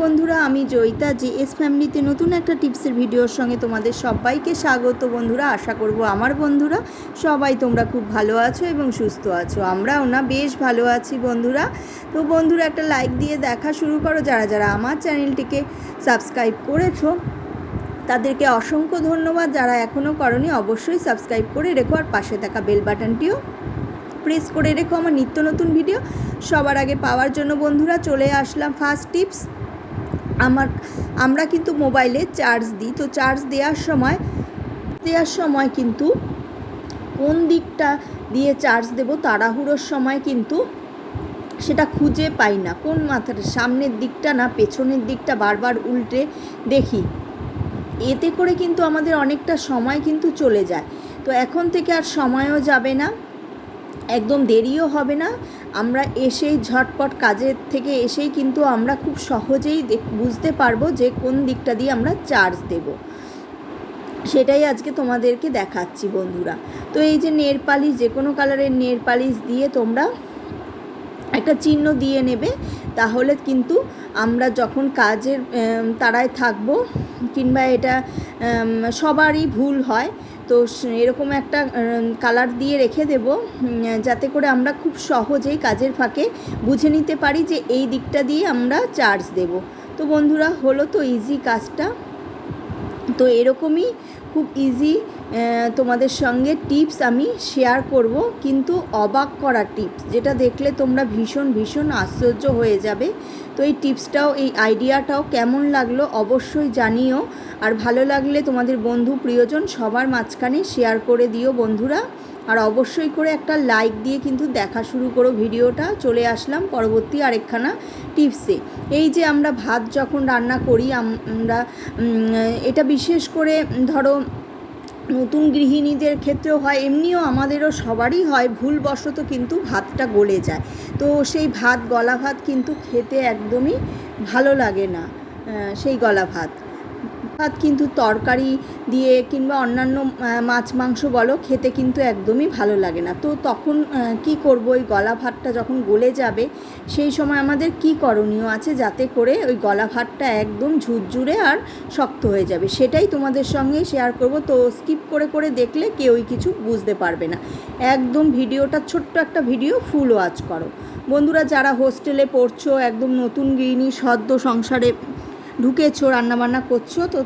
বন্ধুরা, আমি জয়িতা জিএস ফ্যামিলিতে নতুন একটা টিপসের ভিডিওর সঙ্গে তোমাদের সবাইকে স্বাগত। বন্ধুরা, আশা করব আমার বন্ধুরা সবাই তোমরা খুব ভালো আছো এবং সুস্থ আছো। আমরাও না বেশ ভালো আছি বন্ধুরা। তো বন্ধুরা, একটা লাইক দিয়ে দেখা শুরু করো। যারা যারা আমার চ্যানেলটিকে সাবস্ক্রাইব করেছো তাদেরকে অসংখ্য ধন্যবাদ। যারা এখনও করনি অবশ্যই সাবস্ক্রাইব করে রেখো, আর পাশে থাকা বেল বাটনটিও প্রেস করে রেখো আমার নিত্য নতুন ভিডিও সবার আগে পাওয়ার জন্য। বন্ধুরা, চলে আসলাম ফার্স্ট টিপস। আমরা কিন্তু মোবাইলে চার্জ দিই, তো চার্জ দেওয়ার সময় কিন্তু কোন দিকটা দিয়ে চার্জ দেব তাড়াহুড়োর সময় কিন্তু সেটা খুঁজে পাই না। কোন মাথার সামনের দিকটা না পেছনের দিকটা বারবার উল্টে দেখি, এতে করে কিন্তু আমাদের অনেকটা সময় কিন্তু চলে যায়। তো এখন থেকে আর সময়ও যাবে না, একদম দেরিও হবে না। আমরা এসেই ঝটপট কাজের থেকে এসেই কিন্তু আমরা খুব সহজেই বুঝতে পারবো যে কোন দিকটা দিয়ে আমরা চার্জ দেব। সেটাই আজকে তোমাদেরকে দেখাচ্ছি বন্ধুরা। তো এই যে নেল পালিশ, যে কোনো কালারের নেল পালিশ দিয়ে তোমরা একটা চিহ্ন দিয়ে নেবে, তাহলে কিন্তু আমরা যখন কাজের তাড়ায় থাকবো, কিংবা এটা সবারই ভুল হয়, তো এরকম একটা কালার দিয়ে রেখে দেব, যাতে করে আমরা খুব সহজেই কাজের ফাঁকে বুঝে নিতে পারি যে এই দিকটা দিয়ে আমরা চার্জ দেব। তো বন্ধুরা, হলো তো ইজি কাজটা। তো এরকমই খুব ইজি তোমাদের সঙ্গে টিপস আমি শেয়ার করব, কিন্তু অবাক করা টিপস, যেটা দেখলে তোমরা ভীষণ ভীষণ আশ্চর্য হয়ে যাবে। তো এই টিপসটাও, এই আইডিয়াটাও কেমন লাগলো অবশ্যই জানিও, আর ভালো লাগলে তোমাদের বন্ধু প্রিয়জন সবার মাঝখানে শেয়ার করে দিও বন্ধুরা। আর অবশ্যই করে একটা লাইক দিয়ে কিন্তু দেখা শুরু করো ভিডিওটা। চলে আসলাম পরবর্তী আরেকখানা টিপসে। এই যে আমরা ভাত যখন রান্না করি, আমরা এটা বিশেষ করে ধরো নতুন গৃহিণীদের ক্ষেত্রেও হয়, এমনিও আমাদেরও সবারই হয়, ভুলবশত কিন্তু ভাতটা গলে যায়। তো সেই গলা ভাত কিন্তু খেতে একদমই ভালো লাগে না। সেই গলা ভাত কিন্তু তরকারি দিয়ে কিংবা অন্যান্য মাছ মাংস বলো, খেতে কিন্তু একদমই ভালো লাগে না। তো তখন কি করব, ওই গলা ভাতটা যখন গলে যাবে, সেই সময় আমাদের কি করণীয় আছে যাতে করে ওই গলা ভাতটা একদম ঝুরঝুরে আর শক্ত হয়ে যাবে, সেটাই তোমাদের সঙ্গে শেয়ার করব। তো স্কিপ করে করে দেখলে কেউই কিছু বুঝতে পারবে না। একদম ভিডিওটা, ছোট্ট একটা ভিডিও, ফুল ওয়াচ করো বন্ধুরা। যারা হোস্টেলে পড়ছো, একদম নতুন গৃহিণী, সদ্য সংসারে ঢুকেছো, রান্নাবান্না করছো, তো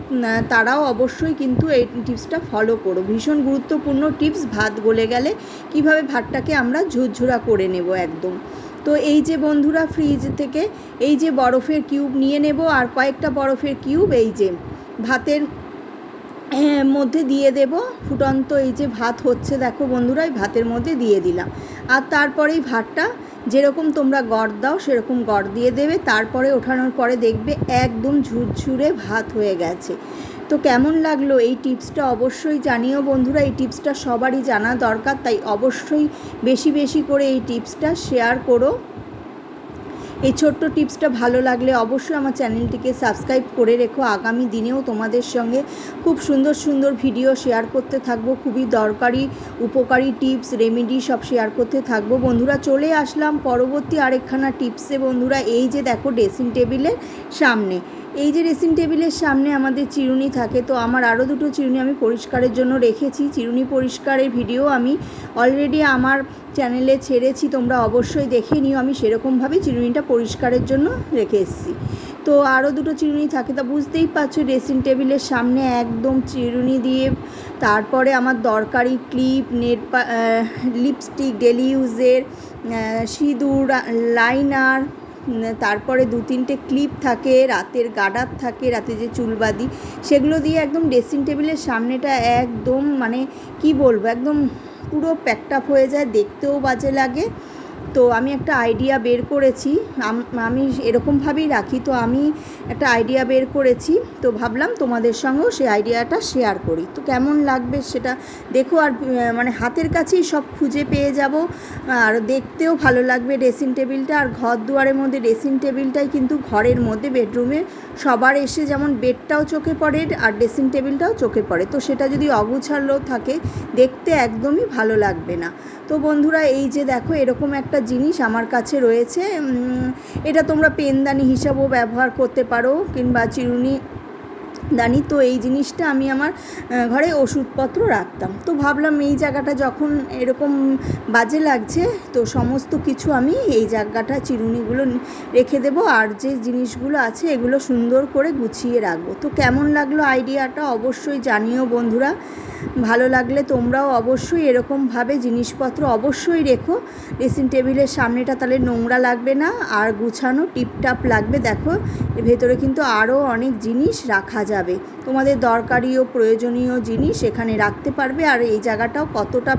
তারাও অবশ্যই কিন্তু এই টিপসটা ফলো করো। ভীষণ গুরুত্বপূর্ণ টিপস। ভাত গলে গেলে কিভাবে ভাতটাকে আমরা ঝুরঝুরা করে নেব একদম। তো এই যে বন্ধুরা, ফ্রিজ থেকে এই যে বরফের কিউব নিয়ে নেব, আর কয়েকটা বরফের কিউব এই যে ভাতের মধ্যে দিয়ে দেব। ফুটন্ত এই যে ভাত হচ্ছে দেখো বন্ধুরা, এই ভাতের মধ্যে দিয়ে দিলাম। আর তারপরেই ভাতটা যেরকম তোমরা গড় দাও সেরকম গড় দিয়ে দেবে। তারপরে ওঠানোর পরে দেখবে একদম ঝুরঝুরে ভাত হয়ে গেছে। তো কেমন লাগলো এই টিপসটা অবশ্যই জানিও বন্ধুরা। এই টিপসটা সবারই জানা দরকার, তাই অবশ্যই বেশি বেশি করে এই টিপসটা শেয়ার করো। এই ছোট্ট টিপসটা ভালো লাগলে অবশ্যই আমার চ্যানেলটিকে সাবস্ক্রাইব করে রেখো। আগামী দিনেও তোমাদের সঙ্গে খুব সুন্দর সুন্দর ভিডিও শেয়ার করতে থাকবো, খুবই দরকারি উপকারী টিপস রেমেডি সব শেয়ার করতে থাকবো বন্ধুরা। চলে আসলাম পরবর্তী আরেকখানা টিপসে বন্ধুরা। এই যে দেখো, ড্রেসিং টেবিলের সামনে, এই যে ড্রেসিং টেবিলের সামনে আমাদের চিরুনি থাকে, তো আমার আরও দুটো চিরুনি আমি পরিষ্কারের জন্য রেখেছি। চিরুনি পরিষ্কারের ভিডিও আমি অলরেডি আমার চ্যানেলে ছেড়েছি, তোমরা অবশ্যই দেখে নিও। আমি সেরকমভাবেই চিরুনিটা পরিষ্কারের জন্য রেখে এসেছি। তো আরও দুটো চিরুনি থাকে, তা বুঝতেই পারছো ড্রেসিং টেবিলের সামনে একদম চিরুনি দিয়ে। তারপরে আমার দরকারি ক্লিপ, লিপস্টিক, ডেলি ইউজের সিঁদুর, লাইনার, তারপরে 2-3টে ক্লিপ থাকে, রাতের গার্ডার থাকে, রাতে যে চুল বাঁধি, সেগুলো দিয়ে একদম ড্রেসিং টেবিলের সামনেটা একদম মানে কি বলবো, একদম পুরো প্যাকড আপ হয়ে যায়, দেখতেও বাজে লাগে। তো আমি একটা আইডিয়া বের করেছি, আমি এরকমভাবেই রাখি। তো আমি একটা আইডিয়া বের করেছি, তো ভাবলাম তোমাদের সঙ্গেও সেই আইডিয়াটা শেয়ার করি। তো কেমন লাগবে সেটা দেখো, আর মানে হাতের কাছেই সব খুঁজে পেয়ে যাব, আর দেখতেও ভালো লাগবে ড্রেসিং টেবিলটা। আর ঘর দুয়ারের মধ্যে ড্রেসিং টেবিলটাই কিন্তু ঘরের মধ্যে, বেডরুমে সবার এসে যেমন বেডটাও চোখে পড়ে আর ড্রেসিং টেবিলটাও চোখে পড়ে। তো সেটা যদি অগুছালো থাকে দেখতে একদমই ভালো লাগবে না। তো বন্ধুরা, এই যে দেখো, এরকম একটা জিনিস আমার কাছে রয়েছে। এটা তোমরা পেনদানি হিসাবেও ব্যবহার করতে পারো কিংবা চিরুনি দানি। তো এই জিনিসটা আমি আমার ঘরে ওষুধপত্র রাখতাম, তো ভাবলাম এই জায়গাটা যখন এরকম বাজে লাগছে তো সমস্ত কিছু আমি এই জায়গাটা চিরুনিগুলো রেখে দেবো, আর যে জিনিসগুলো আছে এগুলো সুন্দর করে গুছিয়ে রাখবো। তো কেমন লাগলো আইডিয়াটা অবশ্যই জানিও বন্ধুরা। ভালো লাগলে তোমরাও অবশ্যই এরকমভাবে জিনিসপত্র অবশ্যই রেখো। ড্রেসিং টেবিলের সামনেটা তাহলে নোংরা লাগবে না আর গুছানো টিপটাপ লাগবে। দেখো ভেতরে কিন্তু আরও অনেক জিনিস রাখা যাবে, তোমাদের দরকারি ও প্রয়োজনীয় জিনিস এখানে রাখতে পারবে। আর এই জায়গাটাও কতটা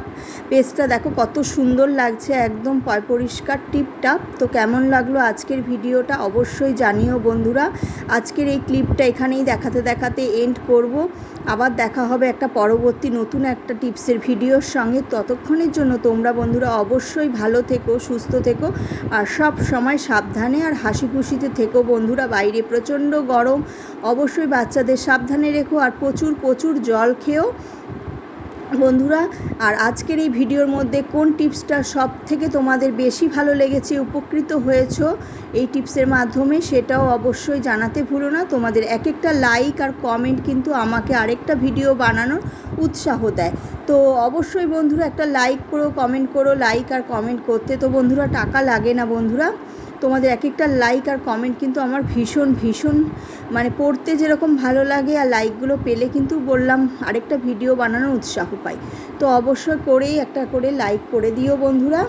পেজটা দেখো কত সুন্দর লাগছে, একদম পরিষ্কার টিপটাপ। তো কেমন লাগলো আজকের ভিডিওটা অবশ্যই জানিও বন্ধুরা। আজকের এই ক্লিপটা এখানেই দেখাতে দেখাতে এন্ড করব। আবার দেখা হবে একটা পরবর্তী নতুন একটা টিপসের ভিডিওর সঙ্গে। ততক্ষণের জন্য তোমরা বন্ধুরা অবশ্যই ভালো থেকো, সুস্থ থেকো আর সব সময় সাবধানে আর হাসি খুশিতে থেকো বন্ধুরা। বাইরে প্রচণ্ড গরম, অবশ্যই বাচ্চাদের সাবধানে রেখো আর প্রচুর প্রচুর জল খেও বন্ধুরা। আর আজকের এই ভিডিওর মধ্যে কোন টিপসটা সব থেকে তোমাদের বেশি ভালো লেগেছে, উপকৃত হয়েছো এই টিপসের মাধ্যমে, সেটাও অবশ্যই জানাতে ভুলো না। তোমাদের এক একটা লাইক আর কমেন্ট কিন্তু আমাকে আরেকটা ভিডিও বানানোর উৎসাহ দেয়। তো অবশ্যই বন্ধুরা একটা লাইক করো, কমেন্ট করো। লাইক আর কমেন্ট করতে তো বন্ধুরা টাকা লাগে না বন্ধুরা, তোমাদের এক একটা লাইক আর কমেন্ট কিন্তু আমার ভীষণ ভীষণ মানে পড়তে যেরকম ভালো লাগে, আর লাইকগুলো পেলে কিন্তু বললাম আরেকটা ভিডিও বানানোর উৎসাহ পাই। তো অবশ্যই করেই একটা করে লাইক করে দিও বন্ধুরা।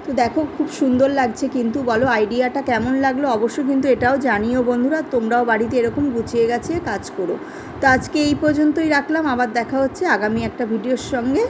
তো দেখো খুব সুন্দর লাগছে কিন্তু, বলো আইডিয়াটা কেমন লাগলো অবশ্যই কিন্তু এটাও জানিও বন্ধুরা। তোমরাও বাড়িতে এরকম গুছিয়ে গেছে কাজ করো। তো আজকে এই পর্যন্তই রাখলাম, আবার দেখা হচ্ছে আগামী একটা ভিডিওর সঙ্গে।